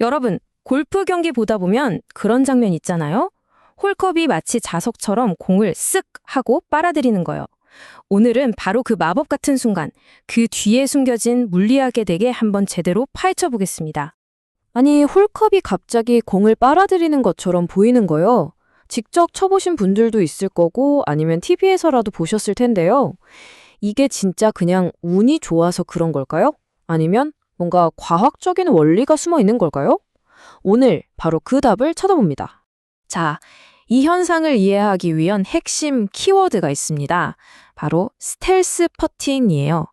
여러분, 골프 경기 보다 보면 그런 장면 있잖아요? 홀컵이 마치 자석처럼 공을 쓱 하고 빨아들이는 거요. 오늘은 바로 그 마법 같은 순간, 그 뒤에 숨겨진 물리학의 대계 한번 제대로 파헤쳐 보겠습니다. 아니, 홀컵이 갑자기 공을 빨아들이는 것처럼 보이는 거요. 직접 쳐보신 분들도 있을 거고 아니면 TV에서라도 보셨을 텐데요. 이게 진짜 그냥 운이 좋아서 그런 걸까요? 아니면 뭔가 과학적인 원리가 숨어 있는 걸까요? 오늘 바로 그 답을 찾아봅니다. 자, 이 현상을 이해하기 위한 핵심 키워드가 있습니다. 바로 스텔스 퍼팅이에요.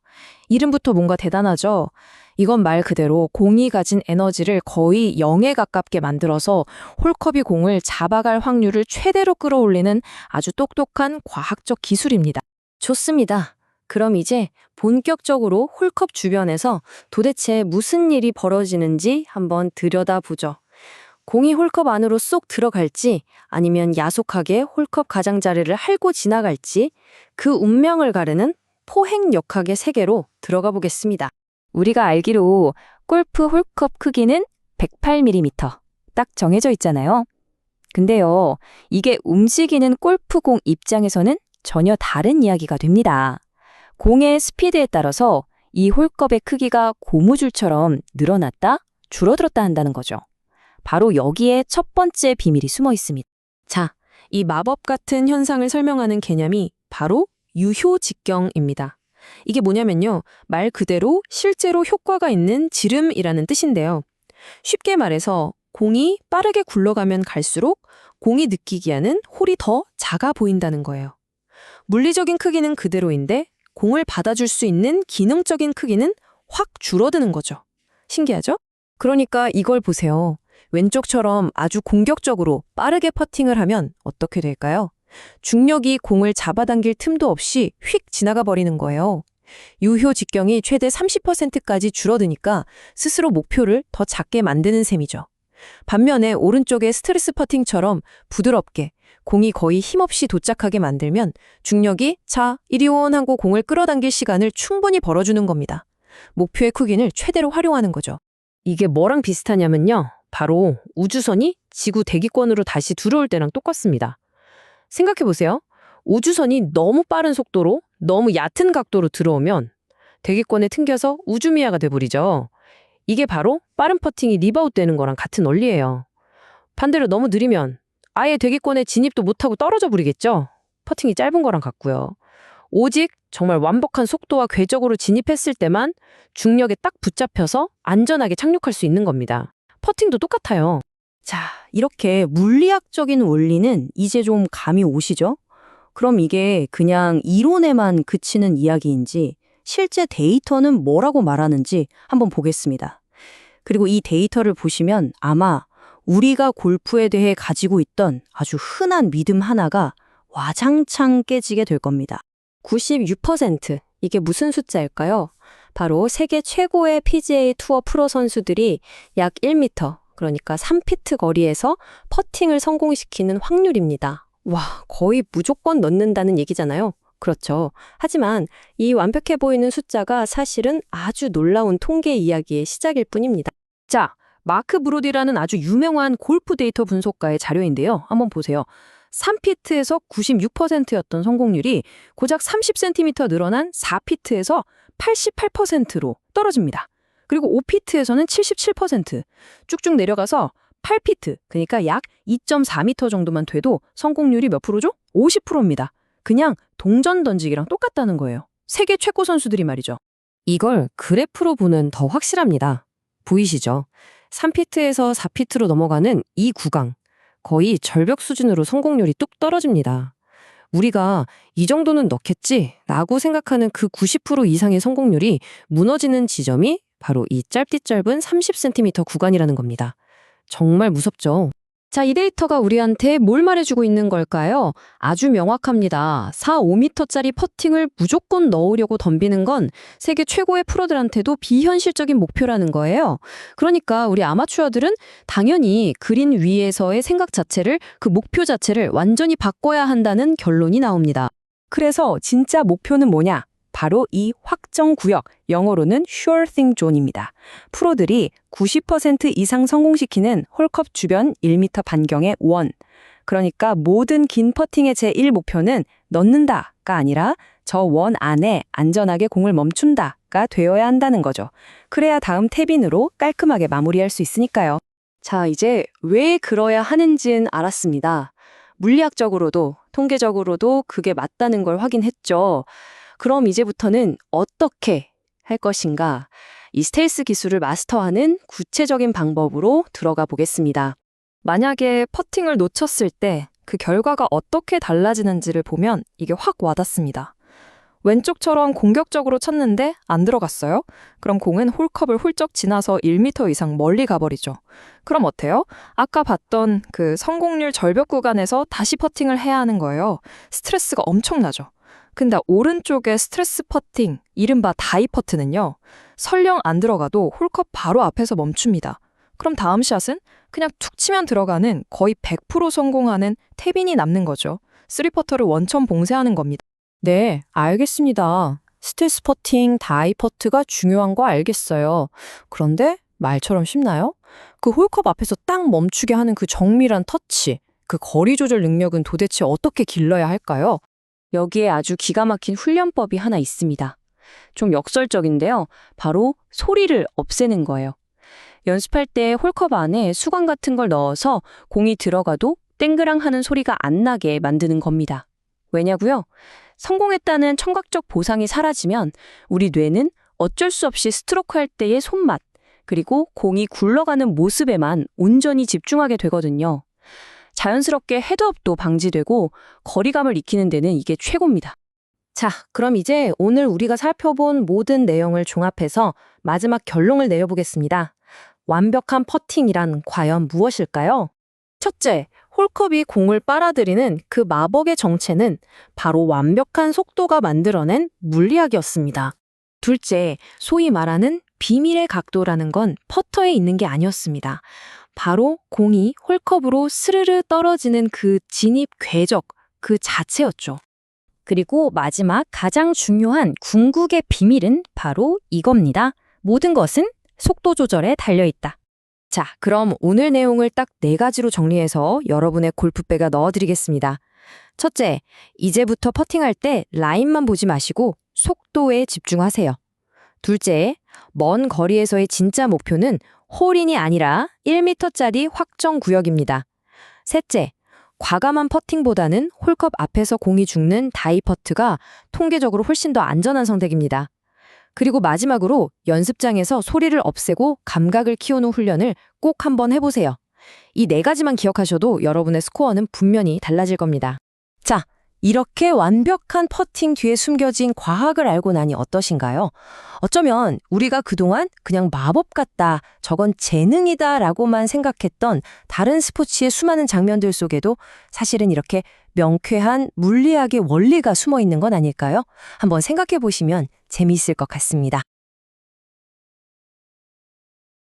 이름부터 뭔가 대단하죠? 이건 말 그대로 공이 가진 에너지를 거의 0에 가깝게 만들어서 홀컵이 공을 잡아갈 확률을 최대로 끌어올리는 아주 똑똑한 과학적 기술입니다. 좋습니다. 그럼 이제 본격적으로 홀컵 주변에서 도대체 무슨 일이 벌어지는지 한번 들여다보죠. 공이 홀컵 안으로 쏙 들어갈지 아니면 야속하게 홀컵 가장자리를 핥고 지나갈지 그 운명을 가르는 포행역학의 세계로 들어가 보겠습니다. 우리가 알기로 골프 홀컵 크기는 108mm 딱 정해져 있잖아요. 근데요, 이게 움직이는 골프공 입장에서는 전혀 다른 이야기가 됩니다. 공의 스피드에 따라서 이 홀컵의 크기가 고무줄처럼 늘어났다, 줄어들었다 한다는 거죠. 바로 여기에 첫 번째 비밀이 숨어 있습니다. 자, 이 마법 같은 현상을 설명하는 개념이 바로 유효직경입니다. 이게 뭐냐면요, 말 그대로 실제로 효과가 있는 지름이라는 뜻인데요. 쉽게 말해서 공이 빠르게 굴러가면 갈수록 공이 느끼게 하는 홀이 더 작아 보인다는 거예요. 물리적인 크기는 그대로인데 공을 받아줄 수 있는 기능적인 크기는 확 줄어드는 거죠. 신기하죠? 그러니까 이걸 보세요. 왼쪽처럼 아주 공격적으로 빠르게 퍼팅을 하면 어떻게 될까요? 중력이 공을 잡아당길 틈도 없이 휙 지나가 버리는 거예요. 유효 직경이 최대 30%까지 줄어드니까 스스로 목표를 더 작게 만드는 셈이죠. 반면에 오른쪽의 스트레스 퍼팅처럼 부드럽게 공이 거의 힘없이 도착하게 만들면 중력이 자, 이리 온 하고 공을 끌어당길 시간을 충분히 벌어주는 겁니다. 목표의 크기를 최대로 활용하는 거죠. 이게 뭐랑 비슷하냐면요. 바로 우주선이 지구 대기권으로 다시 들어올 때랑 똑같습니다. 생각해보세요. 우주선이 너무 빠른 속도로 너무 얕은 각도로 들어오면 대기권에 튕겨서 우주미아가 돼버리죠. 이게 바로 빠른 퍼팅이 리바웃되는 거랑 같은 원리예요. 반대로 너무 느리면 아예 대기권에 진입도 못하고 떨어져 버리겠죠. 퍼팅이 짧은 거랑 같고요. 오직 정말 완벽한 속도와 궤적으로 진입했을 때만 중력에 딱 붙잡혀서 안전하게 착륙할 수 있는 겁니다. 퍼팅도 똑같아요. 자, 이렇게 물리학적인 원리는 이제 좀 감이 오시죠? 그럼 이게 그냥 이론에만 그치는 이야기인지 실제 데이터는 뭐라고 말하는지 한번 보겠습니다. 그리고 이 데이터를 보시면 아마 우리가 골프에 대해 가지고 있던 아주 흔한 믿음 하나가 와장창 깨지게 될 겁니다. 96%. 이게 무슨 숫자일까요? 바로 세계 최고의 PGA 투어 프로 선수들이 약 1m, 그러니까 3피트 거리에서 퍼팅을 성공시키는 확률입니다. 와, 거의 무조건 넣는다는 얘기잖아요. 그렇죠. 하지만 이 완벽해 보이는 숫자가 사실은 아주 놀라운 통계 이야기의 시작일 뿐입니다. 자, 마크 브로디라는 아주 유명한 골프 데이터 분석가의 자료인데요. 한번 보세요. 3피트에서 96%였던 성공률이 고작 30cm 늘어난 4피트에서 88%로 떨어집니다. 그리고 5피트에서는 77%, 쭉쭉 내려가서 8피트, 그러니까 약 2.4m 정도만 돼도 성공률이 몇 프로죠? 50%입니다. 그냥 동전 던지기랑 똑같다는 거예요. 세계 최고 선수들이 말이죠. 이걸 그래프로 보면 더 확실합니다. 보이시죠? 3피트에서 4피트로 넘어가는 이 구강, 거의 절벽 수준으로 성공률이 뚝 떨어집니다. 우리가 이 정도는 넣겠지 라고 생각하는 그 90% 이상의 성공률이 무너지는 지점이 바로 이 짧디 짧은 30cm 구간이라는 겁니다. 정말 무섭죠? 자, 이 데이터가 우리한테 뭘 말해주고 있는 걸까요? 아주 명확합니다. 4, 5m짜리 퍼팅을 무조건 넣으려고 덤비는 건 세계 최고의 프로들한테도 비현실적인 목표라는 거예요. 그러니까 우리 아마추어들은 당연히 그린 위에서의 생각 자체를, 그 목표 자체를 완전히 바꿔야 한다는 결론이 나옵니다. 그래서 진짜 목표는 뭐냐? 바로 이 확정 구역, 영어로는 sure thing zone입니다. 프로들이 90% 이상 성공시키는 홀컵 주변 1m 반경의 원. 그러니까 모든 긴 퍼팅의 제1 목표는 넣는다가 아니라 저 원 안에 안전하게 공을 멈춘다가 되어야 한다는 거죠. 그래야 다음 탭인으로 깔끔하게 마무리할 수 있으니까요. 자, 이제 왜 그러야 하는지는 알았습니다. 물리학적으로도 통계적으로도 그게 맞다는 걸 확인했죠. 그럼 이제부터는 어떻게 할 것인가? 이 스텔스 기술을 마스터하는 구체적인 방법으로 들어가 보겠습니다. 만약에 퍼팅을 놓쳤을 때 그 결과가 어떻게 달라지는지를 보면 이게 확 와닿습니다. 왼쪽처럼 공격적으로 쳤는데 안 들어갔어요? 그럼 공은 홀컵을 훌쩍 지나서 1m 이상 멀리 가버리죠. 그럼 어때요? 아까 봤던 그 성공률 절벽 구간에서 다시 퍼팅을 해야 하는 거예요. 스트레스가 엄청나죠. 근데 오른쪽의 스트레스 퍼팅, 이른바 다이 퍼트는요. 설령 안 들어가도 홀컵 바로 앞에서 멈춥니다. 그럼 다음 샷은 그냥 툭 치면 들어가는 거의 100% 성공하는 탭인이 남는 거죠. 3퍼터를 원천 봉쇄하는 겁니다. 네, 알겠습니다. 스텔스 퍼팅, 다이 퍼트가 중요한 거 알겠어요. 그런데 말처럼 쉽나요? 그 홀컵 앞에서 딱 멈추게 하는 그 정밀한 터치, 그 거리 조절 능력은 도대체 어떻게 길러야 할까요? 여기에 아주 기가 막힌 훈련법이 하나 있습니다. 좀 역설적인데요. 바로 소리를 없애는 거예요. 연습할 때 홀컵 안에 수건 같은 걸 넣어서 공이 들어가도 땡그랑 하는 소리가 안 나게 만드는 겁니다. 왜냐고요? 성공했다는 청각적 보상이 사라지면 우리 뇌는 어쩔 수 없이 스트로크 할 때의 손맛, 그리고 공이 굴러가는 모습에만 온전히 집중하게 되거든요. 자연스럽게 헤드업도 방지되고 거리감을 익히는 데는 이게 최고입니다. 자, 그럼 이제 오늘 우리가 살펴본 모든 내용을 종합해서 마지막 결론을 내려보겠습니다. 완벽한 퍼팅이란 과연 무엇일까요? 첫째, 홀컵이 공을 빨아들이는 그 마법의 정체는 바로 완벽한 속도가 만들어낸 물리학이었습니다. 둘째, 소위 말하는 비밀의 각도라는 건 퍼터에 있는 게 아니었습니다. 바로 공이 홀컵으로 스르르 떨어지는 그 진입 궤적 그 자체였죠. 그리고 마지막 가장 중요한 궁극의 비밀은 바로 이겁니다. 모든 것은 속도 조절에 달려있다. 자, 그럼 오늘 내용을 딱 4가지로 정리해서 여러분의 골프백에 넣어드리겠습니다. 첫째, 이제부터 퍼팅할 때 라인만 보지 마시고 속도에 집중하세요. 둘째, 먼 거리에서의 진짜 목표는 홀인이 아니라 1m짜리 확정 구역입니다. 셋째, 과감한 퍼팅보다는 홀컵 앞에서 공이 죽는 다이 퍼트가 통계적으로 훨씬 더 안전한 선택입니다. 그리고 마지막으로 연습장에서 소리를 없애고 감각을 키우는 훈련을 꼭 한번 해보세요. 이 4가지만 기억하셔도 여러분의 스코어는 분명히 달라질 겁니다. 자, 이렇게 완벽한 퍼팅 뒤에 숨겨진 과학을 알고 나니 어떠신가요? 어쩌면 우리가 그동안 그냥 마법 같다, 저건 재능이다 라고만 생각했던 다른 스포츠의 수많은 장면들 속에도 사실은 이렇게 명쾌한 물리학의 원리가 숨어 있는 건 아닐까요? 한번 생각해 보시면 재미있을 것 같습니다.